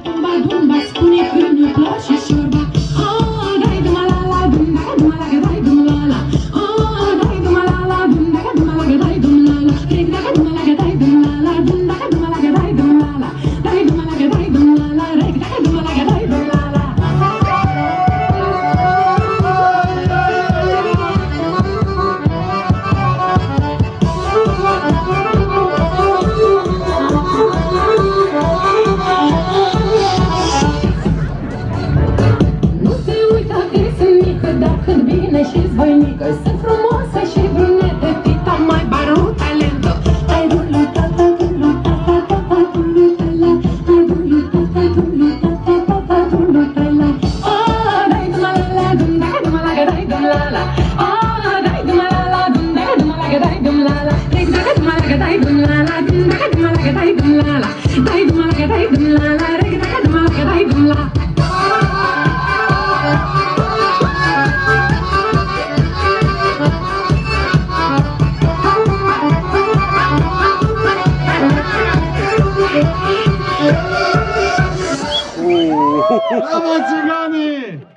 Dumba, dumba, spune că nu-i place șorba. Dai duma la la, dumba, duma la, dai duma la la. Dai duma la la, dumba, duma la, dai duma la la. Reg da duma la, dai duma la la, dumba, duma la, dai duma la la. Dai duma la, dai duma la la, reg da duma la, dai duma la la. Cât bine și-s voinică, sunt frumoasă și brunetă, tita mai baru talentă. Ai dulu tata, dulu tata, tata, dulu tala. Ai dulu tata, dulu tata, tata, dulu tala. Dai duma la la, dum da duma la, dai dum la la. Dai duma la la, dum da duma la, dai dum la la. Reg da duma la, dai dum la la, dum da duma la, dai dum la la. Dai duma la, dai dum la la, reg da duma la, dai dum la. Bravo, țiganii!